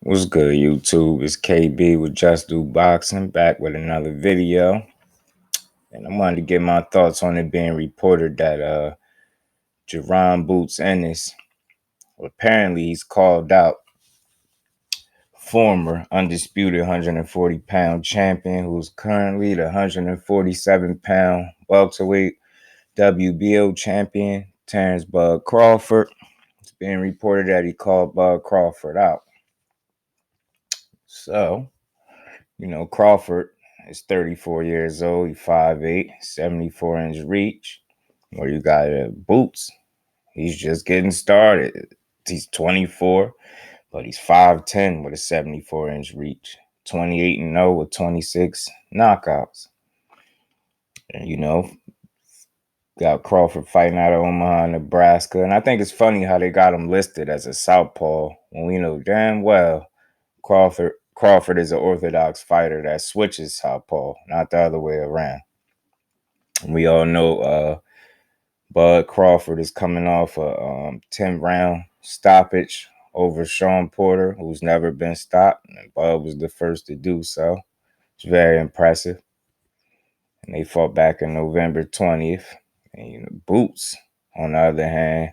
What's good, YouTube? It's KB with Just Do Boxing, back with another video. And I wanted to get my thoughts on it being reported that Jaron Boots Ennis, apparently he's called out former undisputed 140-pound champion who's currently the 147-pound welterweight WBO champion, Terrence Bud Crawford. It's being reported that he called Bud Crawford out. So, Crawford is 34 years old. He's 5'8", 74-inch reach. Where you got Boots, he's just getting started. He's 24, but he's 5'10" with a 74-inch reach. 28-0 with 26 knockouts. And, got Crawford fighting out of Omaha, Nebraska. And I think it's funny how they got him listed as a southpaw when we know damn well Crawford is an orthodox fighter that switches southpaw, not the other way around. We all know Bud Crawford is coming off a 10-round stoppage over Sean Porter, who's never been stopped. And Bud was the first to do so. It's very impressive. And they fought back on November 20th. And, Boots, on the other hand,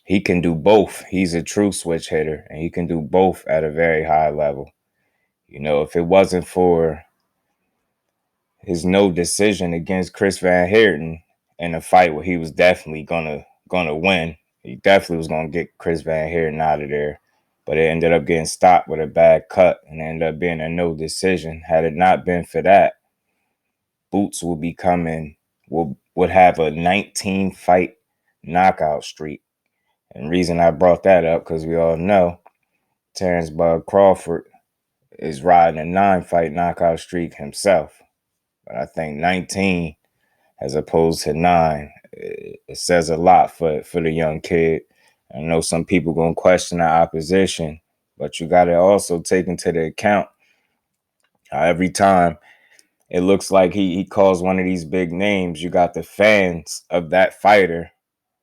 he can do both. He's a true switch hitter, and he can do both at a very high level. If it wasn't for his no decision against Chris Van Heerden in a fight where he was definitely gonna win, he definitely was gonna get Chris Van Heerden out of there. But it ended up getting stopped with a bad cut and ended up being a no decision. Had it not been for that, Boots would have a 19-fight knockout streak. And the reason I brought that up, because we all know Terrence Bud Crawford is riding a 9-fight knockout streak himself. But I think 19 as opposed to 9, it says a lot for the young kid. I know some people going to question the opposition, but you got to also take into the account how every time it looks like he calls one of these big names, you got the fans of that fighter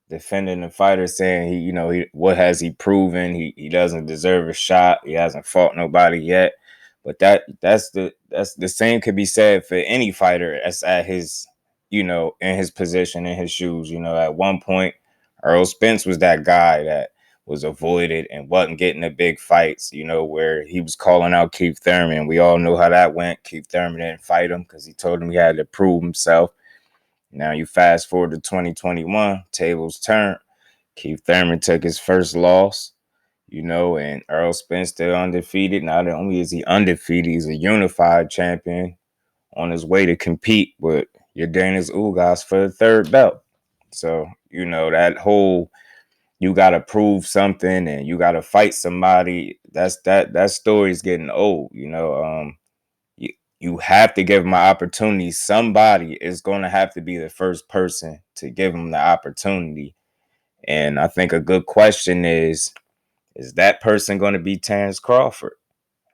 defending the fighter, saying what has he proven? He doesn't deserve a shot. He hasn't fought nobody yet. But that's the same could be said for any fighter that's at his, in his position, in his shoes. At one point, Earl Spence was that guy that was avoided and wasn't getting the big fights, where he was calling out Keith Thurman. We all know how that went. Keith Thurman didn't fight him because he told him he had to prove himself. Now you fast forward to 2021, tables turned. Keith Thurman took his first loss, and Earl Spence still undefeated. Not only is he undefeated, he's a unified champion on his way to compete with Yordenis Ugas for the third belt. So, that whole you got to prove something and you got to fight somebody, that story's getting old, You have to give him an opportunity. Somebody is going to have to be the first person to give him the opportunity. And I think a good question is that person going to be Terrence Crawford?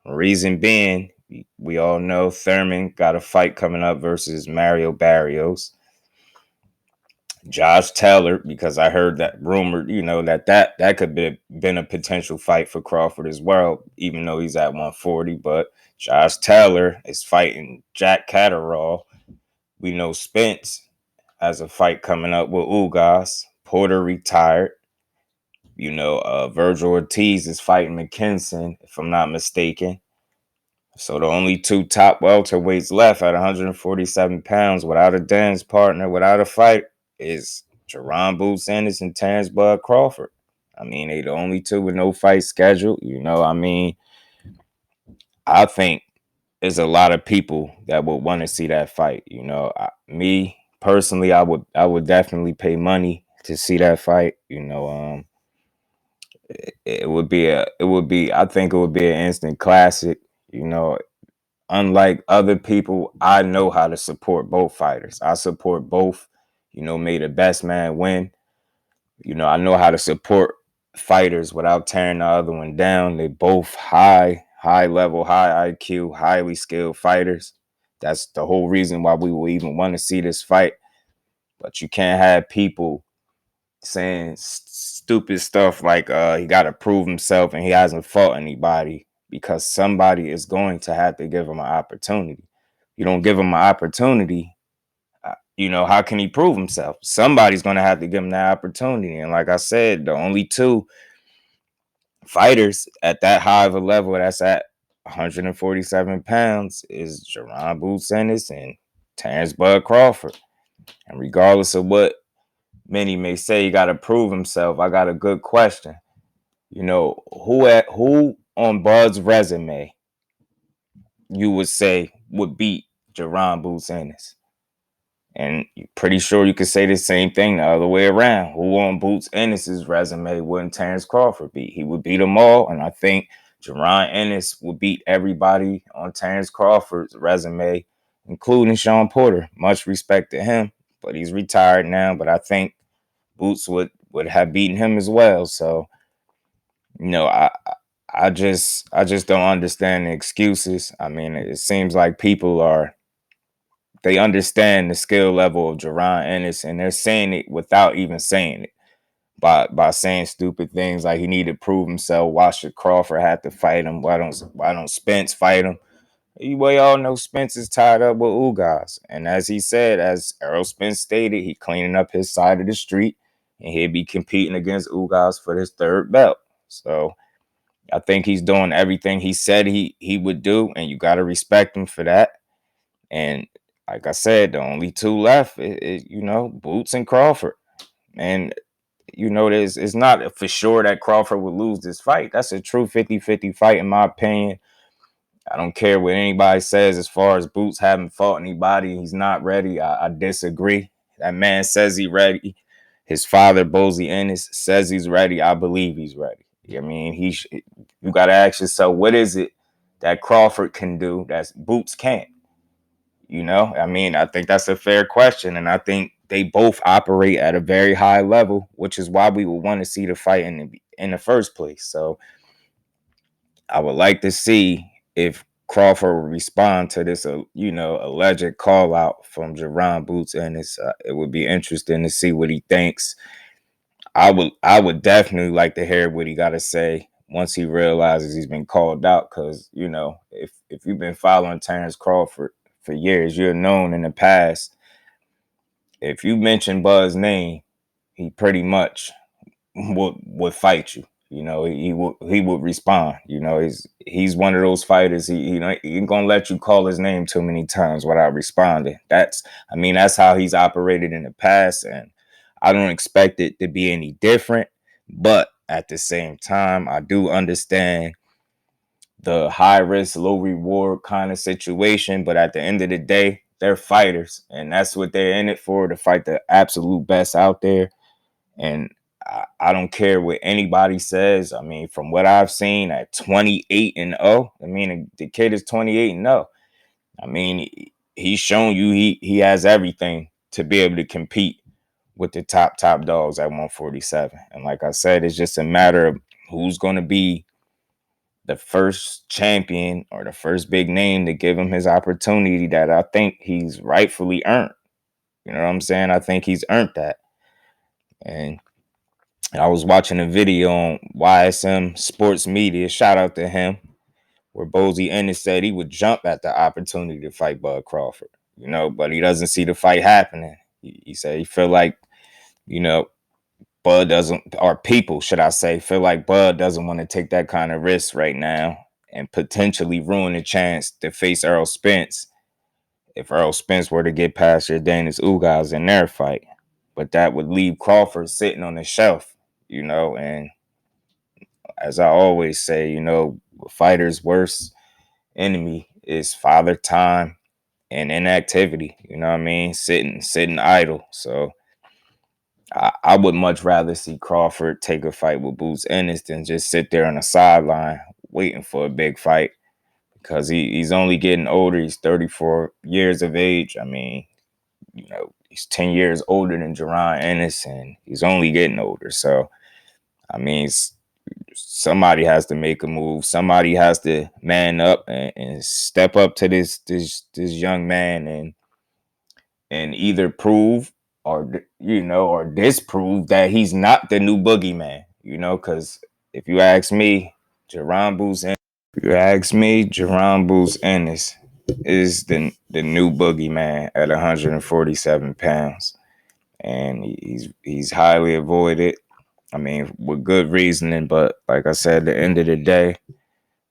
Reason being, we all know Thurman got a fight coming up versus Mario Barrios. Josh Taylor, because I heard that rumor, that could be been a potential fight for Crawford as well, even though he's at 140. But Josh Taylor is fighting Jack Catterall. We know Spence has a fight coming up with Ugas. Porter retired. Virgil Ortiz is fighting McKinson, if I'm not mistaken. So the only two top welterweights left at 147 pounds without a dance partner, without a fight, is Jaron Boots Ennis and Terrence Bud Crawford. I mean, they the only two with no fight scheduled. I think there's a lot of people that would want to see that fight. Me personally, I would definitely pay money to see that fight. I think it would be an instant classic. Unlike other people, I know how to support both fighters. I support both. May the best man win. I know how to support fighters without tearing the other one down. They both high level, high IQ, highly skilled fighters. That's the whole reason why we will even want to see this fight. But you can't have people saying stupid stuff like he got to prove himself and he hasn't fought anybody because somebody is going to have to give him an opportunity. You don't give him an opportunity, how can he prove himself? Somebody's going to have to give him that opportunity. And like I said, the only two fighters at that high of a level that's at 147 pounds is Jaron Boots Ennis and Terrence Bud Crawford. And regardless of what many may say, he got to prove himself. I got a good question. Who on Bud's resume you would say would beat Jaron Boots Ennis? And you're pretty sure you could say the same thing the other way around. Who on Boots Ennis's resume wouldn't Terrence Crawford beat? He would beat them all. And I think Jaron Ennis would beat everybody on Terrence Crawford's resume, including Sean Porter. Much respect to him, but he's retired now. But I think Boots would have beaten him as well. So, I just don't understand the excuses. I mean, it seems like they understand the skill level of Jaron Ennis, and they're saying it without even saying it. By saying stupid things like he needed to prove himself. Why should Crawford have to fight him? Why don't Spence fight him? We all know Spence is tied up with Ugas. And as he said, as Errol Spence stated, he cleaning up his side of the street and he'll be competing against Ugas for his third belt. So I think he's doing everything he said he would do, and you got to respect him for that. And like I said, the only two left is Boots and Crawford. And it's not for sure that Crawford would lose this fight. That's a true 50-50 fight, in my opinion. I don't care what anybody says as far as Boots haven't fought anybody. He's not ready. I disagree. That man says he's ready. His father, Bozy Ennis, says he's ready. I believe he's ready. I mean, you got to ask yourself, what is it that Crawford can do that Boots can't? I mean, I think that's a fair question. And I think they both operate at a very high level, which is why we would want to see the fight in the first place. So I would like to see if Crawford will respond to this, alleged call out from Jaron Boots, and it would be interesting to see what he thinks. I would definitely like to hear what he got to say once he realizes he's been called out, because if you've been following Terrence Crawford for years, you're known in the past. If you mention Bud's name, he pretty much would fight you. He would respond. He's one of those fighters. He ain't gonna let you call his name too many times without responding. That's how he's operated in the past, and I don't expect it to be any different. But at the same time, I do understand the high risk, low reward kind of situation. But at the end of the day, they're fighters, and that's what they're in it for, to fight the absolute best out there. And I don't care what anybody says. I mean, from what I've seen at 28-0, I mean, the kid is 28-0. I mean, he's shown you he has everything to be able to compete with the top dogs at 147. And like I said, it's just a matter of who's going to be the first champion or the first big name to give him his opportunity that I think he's rightfully earned. You know what I'm saying? I think he's earned that. And I was watching a video on YSM Sports Media, shout out to him, where Bozy Ennis said he would jump at the opportunity to fight Bud Crawford, but he doesn't see the fight happening. He said he feel like, Bud doesn't, or people, should I say, feel like Bud doesn't want to take that kind of risk right now and potentially ruin the chance to face Errol Spence if Errol Spence were to get past Jordanis Ugas in their fight. But that would leave Crawford sitting on the shelf, and as I always say, a fighter's worst enemy is father time and inactivity. You know what I mean? Sitting idle. So I would much rather see Crawford take a fight with Boots Ennis than just sit there on the sideline waiting for a big fight, because he's only getting older. He's 34 years of age. I mean, he's 10 years older than Jaron Ennis, and he's only getting older. So, I mean, somebody has to make a move. Somebody has to man up and step up to this young man and either prove or disprove that he's not the new boogeyman. Because if you ask me, Jaron Boots Jaron Boots Ennis is the new boogeyman at 147 pounds, and he's highly avoided. I mean, with good reasoning, but like I said, at the end of the day,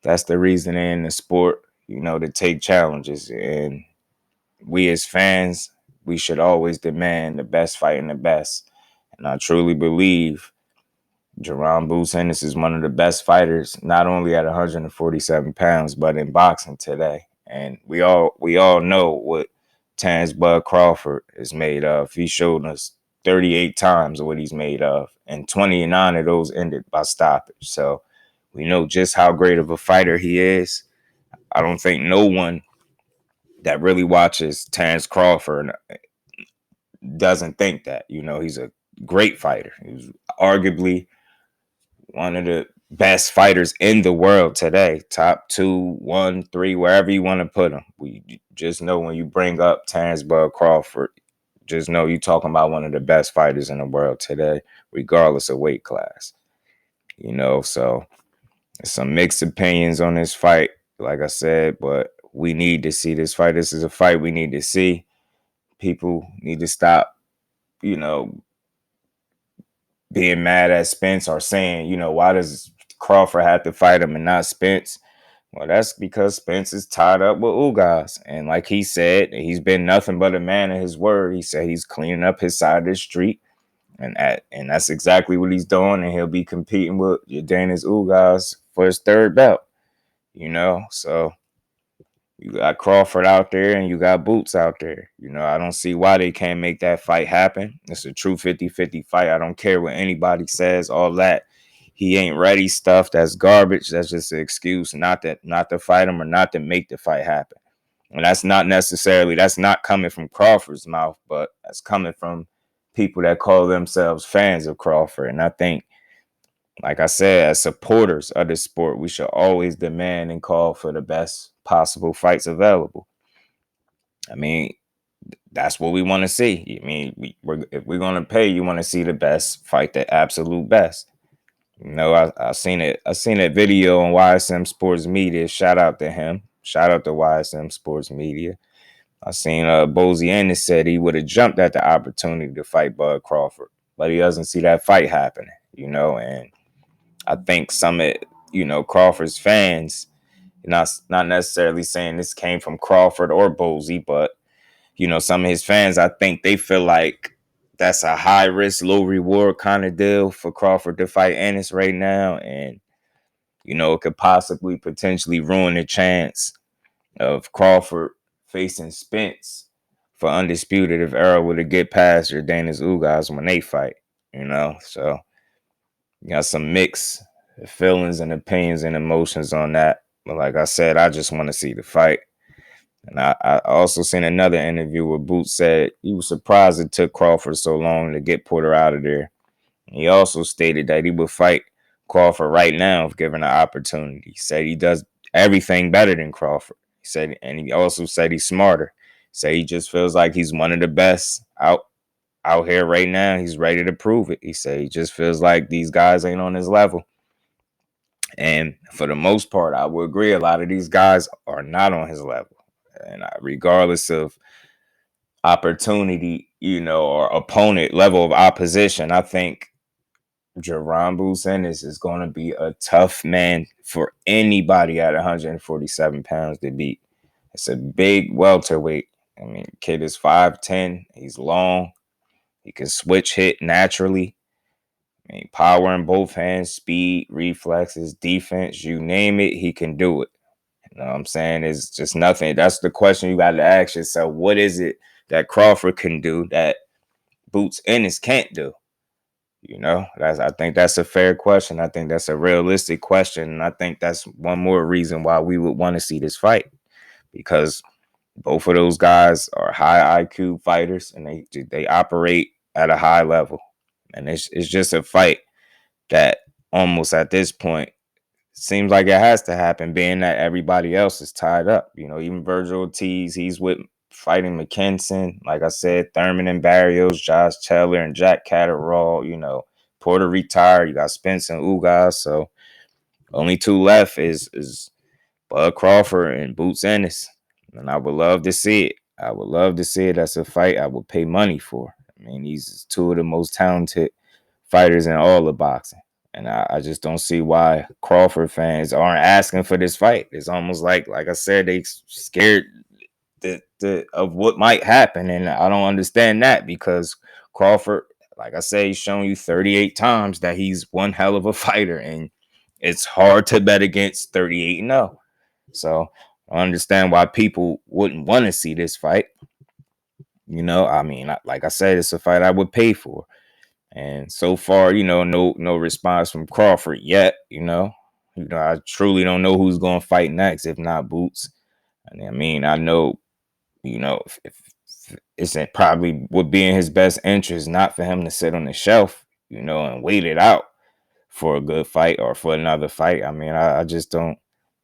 that's the reasoning in the sport, to take challenges. And we as fans, we should always demand the best fighting the best. And I truly believe Jaron Boots Ennis is one of the best fighters, not only at 147 pounds, but in boxing today. And we all know what Terrence Bud Crawford is made of. He showed us 38 times what he's made of, and 29 of those ended by stoppage. So we know just how great of a fighter he is. I don't think no one that really watches Terrence Crawford doesn't think that. He's a great fighter. He's arguably one of the best fighters in the world today. Top 2, 1, 3, wherever you want to put him. We just know when you bring up Terrence Bud Crawford, just know you're talking about one of the best fighters in the world today, regardless of weight class. So some mixed opinions on this fight, like I said, but we need to see this fight. This is a fight we need to see. People need to stop, being mad at Spence or saying, why does Crawford have to fight him and not Spence? Well, that's because Spence is tied up with Ugas. And like he said, he's been nothing but a man of his word. He said he's cleaning up his side of the street. And that's exactly what he's doing. And he'll be competing with Danis Ugas for his third belt. So you got Crawford out there and you got Boots out there. I don't see why they can't make that fight happen. It's a true 50-50 fight. I don't care what anybody says, all that. He ain't ready stuff. That's garbage. That's just an excuse not to fight him or not to make the fight happen. And that's not coming from Crawford's mouth, but that's coming from people that call themselves fans of Crawford. And I think, like I said, as supporters of the sport, we should always demand and call for the best possible fights available. I mean, that's what we want to see. I mean, if we're going to pay, you want to see the best fight, the absolute best. I seen it. I seen that video on YSM Sports Media. Shout out to him. Shout out to YSM Sports Media. I seen Bozy Ennis said he would have jumped at the opportunity to fight Bud Crawford, but he doesn't see that fight happening. And I think some of Crawford's fans, not necessarily saying this came from Crawford or Bozy, but some of his fans, I think they feel like that's a high risk, low reward kind of deal for Crawford to fight Ennis right now. And, it could possibly potentially ruin the chance of Crawford facing Spence for undisputed if Errol were to get past Jordanis Ugas when they fight, So you got some mixed feelings and opinions and emotions on that. But like I said, I just want to see the fight. And I also seen another interview where Boots said he was surprised it took Crawford so long to get Porter out of there. He also stated that he would fight Crawford right now if given the opportunity. He said he does everything better than Crawford. He said, and he also said he's smarter. He said he just feels like he's one of the best out here right now. He's ready to prove it. He said he just feels like these guys ain't on his level. And for the most part, I would agree. A lot of these guys are not on his level. And regardless of opportunity, or opponent level of opposition, I think Jaron Boots Ennis is going to be a tough man for anybody at 147 pounds to beat. It's a big welterweight. I mean, kid is 5'10". He's long. He can switch hit naturally. I mean, power in both hands, speed, reflexes, defense, you name it, he can do it. You know what I'm saying? It's just nothing. That's the question you got to ask yourself. What is it that Crawford can do that Boots Ennis can't do? I think that's a fair question. I think that's a realistic question. And I think that's one more reason why we would want to see this fight, because both of those guys are high IQ fighters and they operate at a high level. And it's just a fight that almost at this point seems like it has to happen, being that everybody else is tied up. Even Virgil Ortiz, he's with fighting McKinson, like I said, Thurman and Barrios, Josh Taylor and Jack Catterall, Porter retired. You got Spence and Ugas. So only two left is Bud Crawford and Boots Ennis. And I would love to see it. I would love to see it. That's a fight I would pay money for. I mean, these two of the most talented fighters in all of boxing. And I just don't see why Crawford fans aren't asking for this fight. It's almost like I said, they scared of what might happen. And I don't understand that because Crawford, like I say, he's shown you 38 times that he's one hell of a fighter. And it's hard to bet against 38-0. So I understand why people wouldn't want to see this fight. I mean, like I said, it's a fight I would pay for. And so far, no response from Crawford yet. I truly don't know who's going to fight next, if not Boots. And I mean, I know, if it's probably would be in his best interest not for him to sit on the shelf, and wait it out for a good fight or for another fight. I mean, I just don't.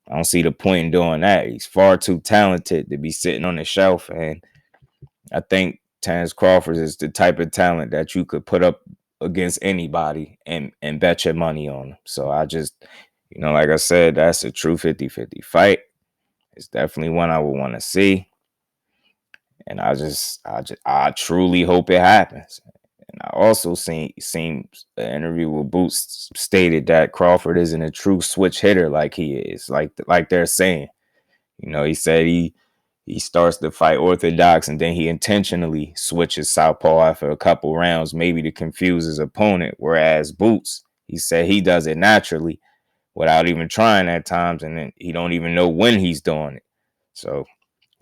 I don't see the point in doing that. He's far too talented to be sitting on the shelf. And I think Terence Crawford is the type of talent that you could put up against anybody and bet your money on him. So I just, like I said, that's a true 50-50 fight. It's definitely one I would want to see. And I truly hope it happens. And I also seen an interview where Boots stated that Crawford isn't a true switch hitter like he is, like they're saying. He said he starts the fight orthodox and then he intentionally switches southpaw after a couple rounds, maybe to confuse his opponent. Whereas Boots, he said he does it naturally without even trying at times, and then he don't even know when he's doing it. So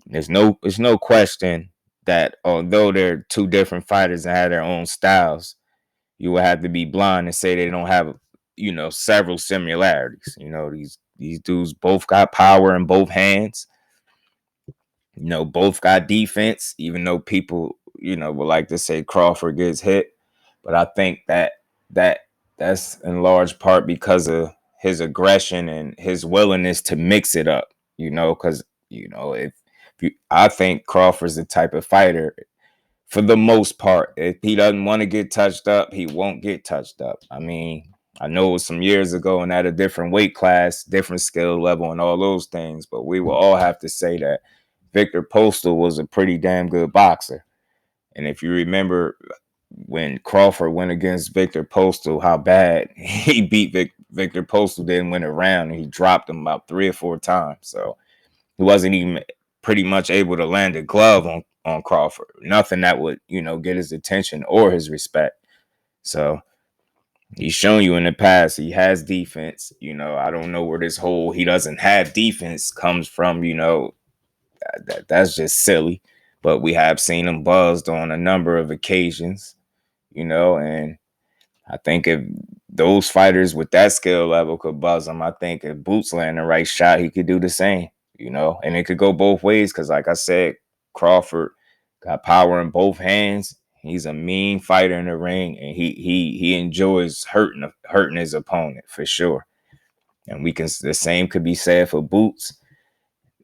there's no question that although they're two different fighters and have their own styles, you would have to be blind and say they don't have, several similarities. These dudes both got power in both hands. Both got defense, even though people, would like to say Crawford gets hit. But I think that's in large part because of his aggression and his willingness to mix it up, because, I think Crawford's the type of fighter, for the most part, if he doesn't want to get touched up, he won't get touched up. I mean, I know it was some years ago and at a different weight class, different skill level and all those things, but we will all have to say that Victor Postal was a pretty damn good boxer. And if you remember when Crawford went against Victor Postal, how bad he beat Victor Postal, didn't win a round, and he dropped him about 3 or 4 times. So he wasn't even pretty much able to land a glove on Crawford. Nothing that would, get his attention or his respect. So he's shown you in the past he has defense. I don't know where this whole he doesn't have defense comes from, that's just silly. But we have seen him buzzed on a number of occasions, and I think if those fighters with that skill level could buzz him, I think if Boots land the right shot, he could do the same, and it could go both ways because, like I said, Crawford got power in both hands. He's a mean fighter in the ring, and he enjoys hurting his opponent for sure. And the same could be said for Boots.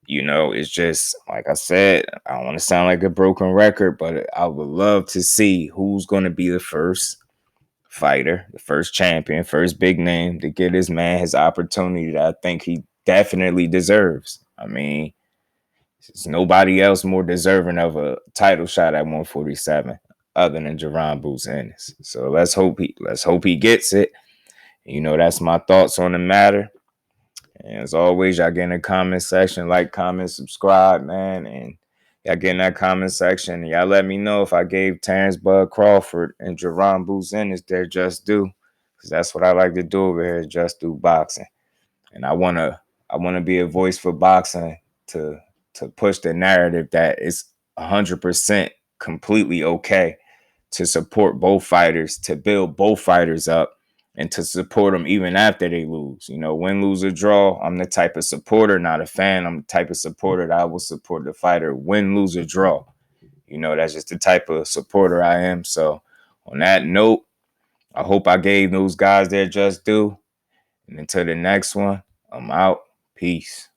It's just, like I said, I don't want to sound like a broken record, but I would love to see who's going to be the first fighter, the first champion, first big name to get this man his opportunity that I think he definitely deserves. I mean, there's nobody else more deserving of a title shot at 147 other than Jaron Boots Ennis. So let's hope he gets it. That's my thoughts on the matter. And as always, y'all get in the comment section, like, comment, subscribe, man. And y'all get in that comment section. Y'all let me know if I gave Terence Bud Crawford and Jaron Boots Ennis their just due. Because that's what I like to do over here, just do boxing. And I wanna be a voice for boxing to push the narrative that it's 100% completely okay to support both fighters, to build both fighters up, and to support them even after they lose. Win, lose, or draw, I'm the type of supporter, not a fan. I'm the type of supporter that I will support the fighter, win, lose, or draw. That's just the type of supporter I am. So on that note, I hope I gave those guys their just due. And until the next one, I'm out. Peace.